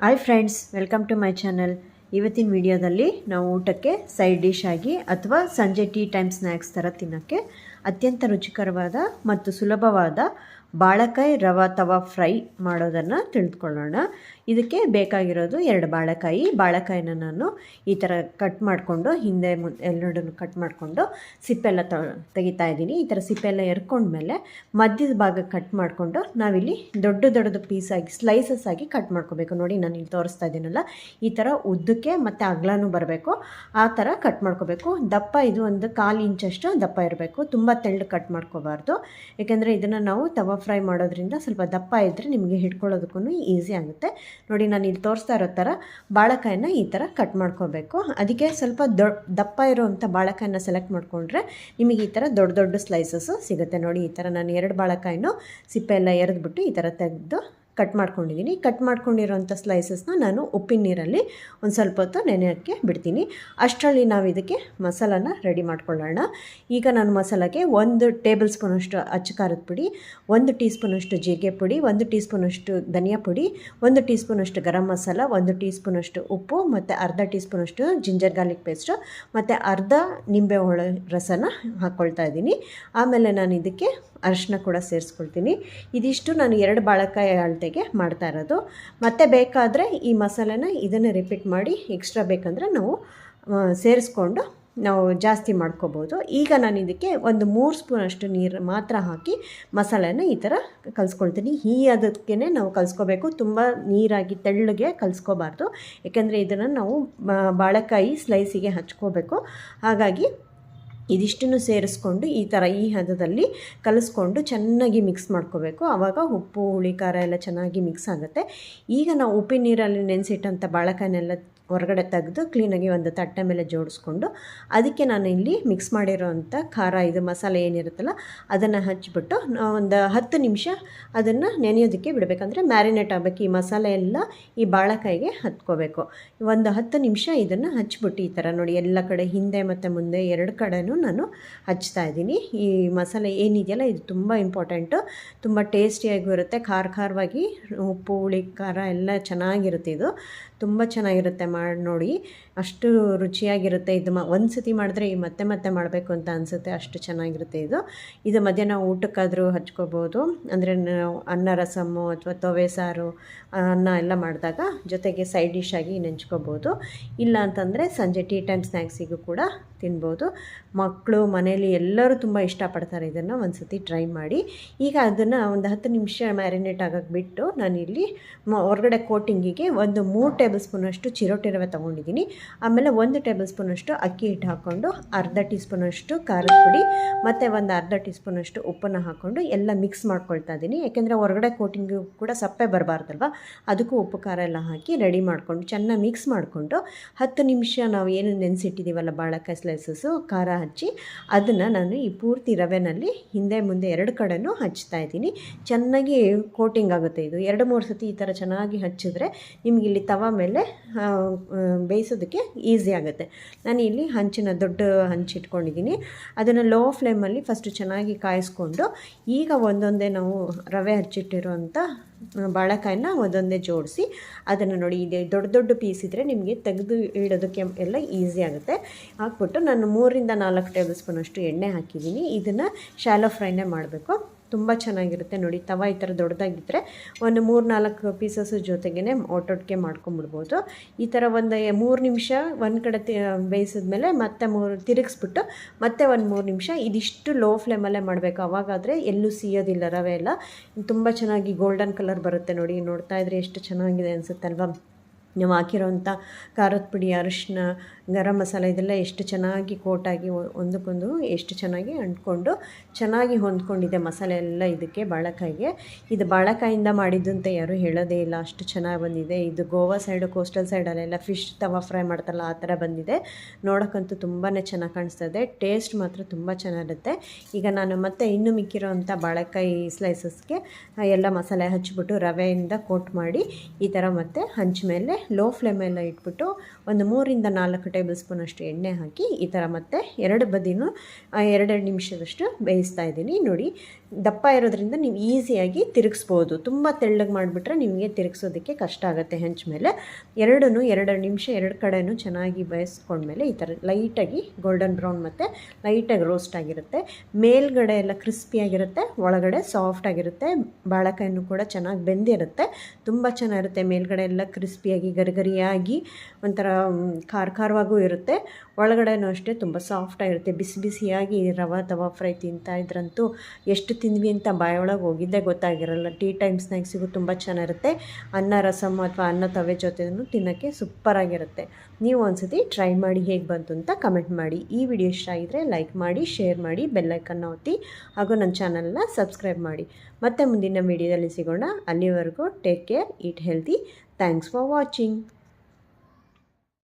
Hi friends, welcome to my channel. ಇವತ್ತಿನ ವಿಡಿಯೋದಲ್ಲಿ ನಾವು ಊಟಕ್ಕೆ ಸೈಡ್ ಡಿಶ್ ಆಗಿ ಅಥವಾ ಸಂಜೆ ಟೀ ಟೈಮ್ ಸ್ನ್ಯಾಕ್ಸ್ ಥರ ತಿನ್ನೋಕ್ಕೆ ಅತ್ಯಂತ ರುಚಿಕರವಾದ ಮತ್ತು ಸುಲಭವಾದ ಬಾಳೆಕಾಯಿ ರವಾ ತವಾ ಫ್ರೈ ಮಾಡೋದನ್ನು ತಿಳಿದುಕೊಳ್ಳೋಣ. ಇದಕ್ಕೆ ಬೇಕಾಗಿರೋದು 2 ಬಾಳೆಕಾಯಿನ ನಾನು ಈ ಥರ ಕಟ್ ಮಾಡಿಕೊಂಡು ಹಿಂದೆ ಎರಡನ್ನು ಕಟ್ ಮಾಡಿಕೊಂಡು ಸಿಪ್ಪೆಲ್ಲ ತೆಗಿತಾ ಇದ್ದೀನಿ. ಈ ಥರ ಸಿಪ್ಪೆಲ್ಲ ಎರ್ಕೊಂಡ್ಮೇಲೆ ಮಧ್ಯದ ಭಾಗ ಕಟ್ ಮಾಡಿಕೊಂಡು ನಾವಿಲ್ಲಿ ದೊಡ್ಡದು ಪೀಸಾಗಿ ಸ್ಲೈಸಸ್ ಆಗಿ ಕಟ್ ಮಾಡ್ಕೋಬೇಕು. ನೋಡಿ, ನಾನು ಇಲ್ಲಿ ತೋರಿಸ್ತಾ ಇದ್ದೀನಲ್ಲ, ಈ ಥರ ಉದ್ದಕ್ಕೆ ಮತ್ತು ಅಗಲನೂ ಬರಬೇಕು, ಆ ಥರ ಕಟ್ ಮಾಡ್ಕೋಬೇಕು. ದಪ್ಪ ಇದು ಒಂದು 1/4 ಇಂಚಷ್ಟು ದಪ್ಪ ಇರಬೇಕು, ತುಂಬ ತೆಳ್ಳಗೆ ಕಟ್ ಮಾಡ್ಕೋಬಾರ್ದು. ಯಾಕೆಂದರೆ ಇದನ್ನು ನಾವು ತವಾ ಫ್ರೈ ಮಾಡೋದ್ರಿಂದ ಸ್ವಲ್ಪ ದಪ್ಪ ಇದ್ದರೆ ನಿಮಗೆ ಹಿಡ್ಕೊಳ್ಳೋದಕ್ಕೂ ಈಸಿ ಆಗುತ್ತೆ. ನೋಡಿ, ನಾನು ಇಲ್ಲಿ ತೋರಿಸ್ತಾ ಇರೋ ಥರ ಬಾಳೆಕಾಯಿನ ಈ ಥರ ಕಟ್ ಮಾಡ್ಕೋಬೇಕು. ಅದಕ್ಕೆ ಸ್ವಲ್ಪ ದಪ್ಪ ಇರೋವಂಥ ಬಾಳೆಕಾಯಿನ ಸೆಲೆಕ್ಟ್ ಮಾಡಿಕೊಂಡ್ರೆ ನಿಮಗೆ ಈ ಥರ ದೊಡ್ಡ ಸ್ಲೈಸಸ್ಸು ಸಿಗುತ್ತೆ. ನೋಡಿ, ಈ ಥರ ನಾನು 2 ಬಾಳೆಕಾಯಿನೂ ಸಿಪ್ಪೆ ಎಲ್ಲ ಎರೆದ್ಬಿಟ್ಟು ಈ ಥರ ತೆಗೆದು ಕಟ್ ಮಾಡ್ಕೊಂಡಿದ್ದೀನಿ. ಕಟ್ ಮಾಡ್ಕೊಂಡಿರೋಂಥ ಸ್ಲೈಸಸ್ನ ನಾನು ಉಪ್ಪಿನ ನೀರಲ್ಲಿ ಒಂದು ಸ್ವಲ್ಪ ಹೊತ್ತು ನೆನೆಯೋಕ್ಕೆ ಬಿಡ್ತೀನಿ. ಅಷ್ಟರಲ್ಲಿ ನಾವು ಇದಕ್ಕೆ ಮಸಾಲಾನ ರೆಡಿ ಮಾಡ್ಕೊಳ್ಳೋಣ. ಈಗ ನಾನು ಮಸಾಲಾಗೆ 1 ಟೇಬಲ್ ಸ್ಪೂನಷ್ಟು ಅಚ್ಚ ಖಾರದ ಪುಡಿ, 1 ಟೀ ಸ್ಪೂನಷ್ಟು ಜೀರಿಗೆ ಪುಡಿ, 1 ಟೀ ಸ್ಪೂನಷ್ಟು ಧನಿಯಾ ಪುಡಿ, 1 ಟೀ ಸ್ಪೂನಷ್ಟು ಗರಂ ಮಸಾಲ, 1 ಟೀ ಸ್ಪೂನಷ್ಟು ಉಪ್ಪು ಮತ್ತು ಅರ್ಧ ಟೀ ಸ್ಪೂನಷ್ಟು ಜಿಂಜರ್ ಗಾರ್ಲಿಕ್ ಪೇಸ್ಟು ಮತ್ತು ಅರ್ಧ ನಿಂಬೆ ಹುಳಿ ರಸನ ಹಾಕ್ಕೊಳ್ತಾ ಇದ್ದೀನಿ. ಆಮೇಲೆ ನಾನು ಇದಕ್ಕೆ ಅರಿಶಿನ ಕೂಡ ಸೇರಿಸ್ಕೊಳ್ತೀನಿ. ಇದಿಷ್ಟು ನಾನು 2 ಬಾಳೆಕಾಯಿ ಅಳತೆಗೆ ಮಾಡ್ತಾ ಇರೋದು. ಮತ್ತೆ ಬೇಕಾದರೆ ಈ ಮಸಾಲೆನ ಇದನ್ನು ರಿಪೀಟ್ ಮಾಡಿ ಎಕ್ಸ್ಟ್ರಾ ಬೇಕಂದರೆ ನಾವು ಸೇರಿಸ್ಕೊಂಡು ನಾವು ಜಾಸ್ತಿ ಮಾಡ್ಕೋಬೋದು. ಈಗ ನಾನು ಇದಕ್ಕೆ ಒಂದು 3 ಸ್ಪೂನಷ್ಟು ನೀರು ಮಾತ್ರ ಹಾಕಿ ಮಸಾಲೆನ ಈ ಥರ ಕಲಿಸ್ಕೊಳ್ತೀನಿ. ಅದಕ್ಕೆ ನಾವು ಕಲಿಸ್ಕೋಬೇಕು, ತುಂಬ ನೀರಾಗಿ ತೆಳ್ಳಗೆ ಕಲಿಸ್ಕೋಬಾರ್ದು. ಯಾಕೆಂದರೆ ಇದನ್ನು ನಾವು ಬಾಳೆಕಾಯಿ ಸ್ಲೈಸಿಗೆ ಹಚ್ಕೋಬೇಕು. ಹಾಗಾಗಿ ಇದಿಷ್ಟನ್ನು ಸೇರಿಸ್ಕೊಂಡು ಈ ಥರ ಈ ಹದದಲ್ಲಿ ಕಲಿಸ್ಕೊಂಡು ಚೆನ್ನಾಗಿ ಮಿಕ್ಸ್ ಮಾಡ್ಕೋಬೇಕು. ಆವಾಗ ಉಪ್ಪು ಹುಳಿ ಖಾರ ಎಲ್ಲ ಚೆನ್ನಾಗಿ ಮಿಕ್ಸ್ ಆಗುತ್ತೆ. ಈಗ ನಾವು ಉಪ್ಪಿನ ನೀರಲ್ಲಿ ನೆನೆಸಿಟ್ಟಂಥ ಬಾಳೆಕಾಯಿನೆಲ್ಲ ಹೊರಗಡೆ ತೆಗೆದು ಕ್ಲೀನಾಗಿ ಒಂದು ತಟ್ಟೆ ಮೇಲೆ ಜೋಡಿಸ್ಕೊಂಡು ಅದಕ್ಕೆ ನಾನು ಇಲ್ಲಿ ಮಿಕ್ಸ್ ಮಾಡಿರೋವಂಥ ಖಾರ ಇದು ಮಸಾಲೆ ಏನಿರುತ್ತಲ್ಲ ಅದನ್ನು ಹಚ್ಚಿಬಿಟ್ಟು ಒಂದು 10 ನಿಮಿಷ ಅದನ್ನು ನೆನೆಯೋದಕ್ಕೆ ಬಿಡಬೇಕಂದ್ರೆ ಮ್ಯಾರಿನೇಟ್ ಆಗಬೇಕು. ಈ ಮಸಾಲೆ ಎಲ್ಲ ಈ ಬಾಳೆಕಾಯಿಗೆ ಹತ್ಕೋಬೇಕು. ಒಂದು 10 ನಿಮಿಷ ಇದನ್ನು ಹಚ್ಬಿಟ್ಟು ಈ ಥರ ನೋಡಿ, ಎಲ್ಲ ಕಡೆ ಹಿಂದೆ ಮತ್ತು ಮುಂದೆ 2 ಕಡೆನೂ ನಾನು ಹಚ್ತಾ ಇದ್ದೀನಿ. ಈ ಮಸಾಲೆ ಏನಿದೆಯಲ್ಲ ಇದು ತುಂಬ ಇಂಪಾರ್ಟೆಂಟು, ತುಂಬ ಟೇಸ್ಟಿಯಾಗೂ ಇರುತ್ತೆ, ಖಾರವಾಗಿ ಉಪ್ಪು ಹುಳಿ ಖಾರ ಎಲ್ಲ ಚೆನ್ನಾಗಿರುತ್ತೆ. ಇದು ತುಂಬ ಚೆನ್ನಾಗಿರುತ್ತೆ, ಮಾಡಿ ನೋಡಿ, ಅಷ್ಟು ರುಚಿಯಾಗಿರುತ್ತೆ. ಇದು ಒಂದು ಸತಿ ಮಾಡಿದ್ರೆ ಮತ್ತೆ ಮಾಡಬೇಕು ಅಂತ ಅನಿಸುತ್ತೆ, ಅಷ್ಟು ಚೆನ್ನಾಗಿರುತ್ತೆ. ಇದು ಮಧ್ಯಾಹ್ನ ಊಟಕ್ಕಾದರೂ ಹಚ್ಕೋಬೋದು. ಅಂದರೆ ನಾವು ಅನ್ನ ರಸಮ್ಮು ಅಥವಾ ತೊವೆ ಸಾರು ಅನ್ನ ಎಲ್ಲ ಮಾಡಿದಾಗ ಜೊತೆಗೆ ಸೈಡ್ ಡಿಶ್ ಆಗಿ ನೆಂಚ್ಕೋಬೋದು. ಇಲ್ಲ ಅಂತಂದರೆ ಸಂಜೆ ಟೀ ಟೈಮ್ ಸ್ನ್ಯಾಕ್ಸಿಗೂ ಕೂಡ ತಿನ್ಬೋದು. ಮಕ್ಕಳು ಮನೇಲಿ ಎಲ್ಲರೂ ತುಂಬ ಇಷ್ಟಪಡ್ತಾರೆ. ಇದನ್ನು ಒಂದು ಸತಿ ಟ್ರೈ ಮಾಡಿ. ಈಗ ಅದನ್ನು ಒಂದು 10 ನಿಮಿಷ ಮ್ಯಾರಿನೇಟ್ ಆಗೋಕ್ಕೆ ಬಿಟ್ಟು ನಾನಿಲ್ಲಿ ಹೊರಗಡೆ ಕೋಟಿಂಗಿಗೆ ಒಂದು 3 ಟೇಬಲ್ ಸ್ಪೂನಷ್ಟು ಚಿರೋಟಿ ರವೆ ತೊಗೊಂಡಿದ್ದೀನಿ. ಆಮೇಲೆ 1 ಟೇಬಲ್ ಸ್ಪೂನಷ್ಟು ಅಕ್ಕಿ ಹಿಟ್ಟು ಹಾಕ್ಕೊಂಡು ಅರ್ಧ ಟೀ ಸ್ಪೂನಷ್ಟು ಖಾರದ ಪುಡಿ ಮತ್ತು ಒಂದು ಅರ್ಧ ಟೀ ಸ್ಪೂನಷ್ಟು ಉಪ್ಪನ್ನು ಹಾಕ್ಕೊಂಡು ಎಲ್ಲ ಮಿಕ್ಸ್ ಮಾಡ್ಕೊಳ್ತಾ ಇದ್ದೀನಿ. ಯಾಕೆಂದರೆ ಹೊರಗಡೆ ಕೋಟಿಂಗು ಕೂಡ ಸಪ್ಪೆ ಬರಬಾರ್ದಲ್ವ, ಅದಕ್ಕೂ ಉಪ್ಪು ಖಾರ ಎಲ್ಲ ಹಾಕಿ ರೆಡಿ ಮಾಡಿಕೊಂಡು ಚೆನ್ನಾಗಿ ಮಿಕ್ಸ್ ಮಾಡಿಕೊಂಡು 10 ನಿಮಿಷ ನಾವು ಏನು ನೆನೆಸಿಟ್ಟಿದ್ದೀವಲ್ಲ ಬಾಳೆಕಾಯಿ ಸ್ಲೈಸಸ್ಸು ಖಾರ ಹಚ್ಚಿ ಅದನ್ನು ನಾನು ಈ ಪೂರ್ತಿ ರವೆನಲ್ಲಿ ಹಿಂದೆ ಮುಂದೆ 2 ಕಡೆನೂ ಹಚ್ತಾ ಇದ್ದೀನಿ. ಚೆನ್ನಾಗಿ ಕೋಟಿಂಗ್ ಆಗುತ್ತೆ. ಇದು 2-3 ಸತಿ ಈ ಥರ ಚೆನ್ನಾಗಿ ಹಚ್ಚಿದ್ರೆ ನಿಮ್ಗೆ ಇಲ್ಲಿ ತವಾ ಮೇಲೆ ಬೇಯಿಸೋದಕ್ಕೆ ಈಸಿ ಆಗುತ್ತೆ. ನಾನು ಇಲ್ಲಿ ದೊಡ್ಡ ಹಂಚಿಟ್ಕೊಂಡಿದ್ದೀನಿ. ಅದನ್ನು ಲೋ ಫ್ಲೇಮಲ್ಲಿ ಫಸ್ಟು ಚೆನ್ನಾಗಿ ಕಾಯಿಸ್ಕೊಂಡು ಈಗ ಒಂದೊಂದೇ ನಾವು ರವೆ ಹಚ್ಚಿಟ್ಟಿರೋಂಥ ಬಾಳೆಕಾಯಿನ ಒಂದೊಂದೇ ಜೋಡಿಸಿ ಅದನ್ನು ನೋಡಿ, ಇದೆ ದೊಡ್ಡ ಪೀಸ್ ಇದ್ದರೆ ನಿಮಗೆ ತೆಗೆದು ಇಡೋದಕ್ಕೆ ಎಲ್ಲ ಈಸಿ ಆಗುತ್ತೆ. ಹಾಕ್ಬಿಟ್ಟು ನಾನು 3-4 ಟೇಬಲ್ ಸ್ಪೂನಷ್ಟು ಎಣ್ಣೆ ಹಾಕಿದ್ದೀನಿ. ಇದನ್ನು ಶಾಲೋ ಫ್ರೈನೇ ಮಾಡಬೇಕು, ತುಂಬ ಚೆನ್ನಾಗಿರುತ್ತೆ. ನೋಡಿ, ತವಾ ಈ ಥರ ದೊಡ್ಡದಾಗಿದ್ದರೆ ಒಂದು 3-4 ಪೀಸಸ್ಸು ಜೊತೆಗೇ ಒಟ್ಟೊಟ್ಟಿಗೆ ಮಾಡ್ಕೊಂಬಿಡ್ಬೋದು. ಈ ಥರ ಒಂದು 3 ನಿಮಿಷ ಒಂದು ಕಡೆ ಬೇಯಿಸಿದ್ಮೇಲೆ ಮತ್ತೆ ತಿರುಗಿಸ್ಬಿಟ್ಟು ಮತ್ತೆ ಒಂದು 3 ನಿಮಿಷ ಇದಿಷ್ಟು ಲೋ ಫ್ಲೇಮಲ್ಲೇ ಮಾಡಬೇಕು. ಅವಾಗಾದರೆ ಎಲ್ಲೂ ಸಿಯೋದಿಲ್ಲ, ರವೆ ಎಲ್ಲ ತುಂಬ ಚೆನ್ನಾಗಿ ಗೋಲ್ಡನ್ ಕಲರ್ ಬರುತ್ತೆ. ನೋಡಿ, ನೋಡ್ತಾ ಇದ್ರೆ ಎಷ್ಟು ಚೆನ್ನಾಗಿದೆ ಅನಿಸುತ್ತಲ್ವ. ನಾವು ಹಾಕಿರೋಂಥ ಖಾರದ ಪುಡಿ, ಅರಿಶಿನ, ಗರಂ ಮಸಾಲ ಇದೆಲ್ಲ ಎಷ್ಟು ಚೆನ್ನಾಗಿ ಕೋಟಾಗಿ ಒಂದಕ್ಕೊಂದು ಎಷ್ಟು ಚೆನ್ನಾಗಿ ಅಂಟ್ಕೊಂಡು ಚೆನ್ನಾಗಿ ಹೊಂದ್ಕೊಂಡಿದೆ ಮಸಾಲೆ ಎಲ್ಲ ಇದಕ್ಕೆ ಬಾಳೆಕಾಯಿಗೆ. ಇದು ಬಾಳೆಕಾಯಿಂದ ಮಾಡಿದ್ದು ಅಂತ ಯಾರೂ ಹೇಳೋದೇ ಇಲ್ಲ, ಅಷ್ಟು ಚೆನ್ನಾಗಿ ಬಂದಿದೆ. ಇದು ಗೋವಾ ಸೈಡು ಕೋಸ್ಟಲ್ ಸೈಡಲ್ಲೆಲ್ಲ ಫಿಶ್ ತವಾ ಫ್ರೈ ಮಾಡ್ತಾರಲ್ಲ ಆ ಥರ ಬಂದಿದೆ. ನೋಡೋಕ್ಕಂತೂ ತುಂಬಾ ಚೆನ್ನಾಗಿ ಕಾಣಿಸ್ತದೆ, ಟೇಸ್ಟ್ ಮಾತ್ರ ತುಂಬ ಚೆನ್ನಾಗಿರುತ್ತೆ. ಈಗ ನಾನು ಮತ್ತೆ ಇನ್ನೂ ಮಿಕ್ಕಿರೋಂಥ ಬಾಳೆಕಾಯಿ ಸ್ಲೈಸಸ್ಗೆ ಎಲ್ಲ ಮಸಾಲೆ ಹಚ್ಚಿಬಿಟ್ಟು ರವೆಯಿಂದ ಕೋಟ್ ಮಾಡಿ ಈ ಥರ ಮತ್ತೆ ಹಂಚ ಮೇಲೆ ಲೋ ಫ್ಲೇಮೆಲ್ಲ ಇಟ್ಬಿಟ್ಟು ಒಂದು 3-4 ಟೇಬಲ್ ಸ್ಪೂನಷ್ಟು ಎಣ್ಣೆ ಹಾಕಿ ಈ ಥರ ಮತ್ತೆ ಎರಡು ಬದಿನೂ 2 ನಿಮಿಷದಷ್ಟು ಬೇಯಿಸ್ತಾ ಇದ್ದೀನಿ. ನೋಡಿ, ದಪ್ಪ ಇರೋದ್ರಿಂದ ನೀವು ಈಸಿಯಾಗಿ ತಿರುಗಿಸ್ಬೋದು. ತುಂಬ ತೆಳ್ಳಗೆ ಮಾಡಿಬಿಟ್ರೆ ನಿಮಗೆ ತಿರುಗಿಸೋದಕ್ಕೆ ಕಷ್ಟ ಆಗುತ್ತೆ ಹೆಂಚ ಮೇಲೆ. 2 ನಿಮಿಷ 2 ಕಡೆಯೂ ಚೆನ್ನಾಗಿ ಬೇಯಿಸ್ಕೊಂಡ್ಮೇಲೆ ಈ ಥರ ಲೈಟಾಗಿ ಗೋಲ್ಡನ್ ಬ್ರೌನ್ ಮತ್ತು ಲೈಟಾಗಿ ರೋಸ್ಟ್ ಆಗಿರುತ್ತೆ. ಮೇಲ್ಗಡೆ ಎಲ್ಲ ಕ್ರಿಸ್ಪಿಯಾಗಿರುತ್ತೆ, ಒಳಗಡೆ ಸಾಫ್ಟಾಗಿರುತ್ತೆ. ಬಾಳೆಕಾಯಿನೂ ಕೂಡ ಚೆನ್ನಾಗಿ ಬೆಂದಿರುತ್ತೆ, ತುಂಬ ಚೆನ್ನಾಗಿರುತ್ತೆ. ಮೇಲ್ಗಡೆ ಎಲ್ಲ ಕ್ರಿಸ್ಪಿಯಾಗಿ ಗರಿಗರಿಯಾಗಿ ಒಂಥರ ಖಾರವಾಗೂ ಇರುತ್ತೆ, ಒಳಗಡೆನೂ ಅಷ್ಟೇ ತುಂಬ ಸಾಫ್ಟಾಗಿರುತ್ತೆ. ಬಿಸಿ ಬಿಸಿಯಾಗಿ ರವೆ ತವಾ ಫ್ರೈ ತಿಂತಾ ಇದ್ರಂತೂ ಎಷ್ಟು ತಿಂದ್ವಿ ಅಂತ ಬಾಯೊಳಗೆ ಹೋಗಿದ್ದೇ ಗೊತ್ತಾಗಿರಲ್ಲ. ಟೀ ಟೈಮ್ ಸ್ನ್ಯಾಕ್ಸಿಗೂ ತುಂಬ ಚೆನ್ನಾಗಿರುತ್ತೆ. ಅನ್ನ ರಸಮ್ ಅಥವಾ ಅನ್ನ ತವೆ ಜೊತೆನೂ ತಿನ್ನೋಕ್ಕೆ ಸೂಪರಾಗಿರುತ್ತೆ. ನೀವು ಒಂದ್ಸತಿ ಟ್ರೈ ಮಾಡಿ ಹೇಗೆ ಬಂತು ಅಂತ ಕಮೆಂಟ್ ಮಾಡಿ. ಈ ವಿಡಿಯೋ ಇಷ್ಟ ಆಗಿದ್ರೆ ಲೈಕ್ ಮಾಡಿ, ಶೇರ್ ಮಾಡಿ, ಬೆಲ್ಲೈಕನ್ನ ಒತ್ತಿ ಹಾಗೂ ನನ್ನ ಚಾನಲ್ನ ಸಬ್ಸ್ಕ್ರೈಬ್ ಮಾಡಿ. ಮತ್ತೆ ಮುಂದಿನ ವಿಡಿಯೋದಲ್ಲಿ ಸಿಗೋಣ. ಅಲ್ಲಿವರೆಗೂ take care, heat healthy. Thanks for watching.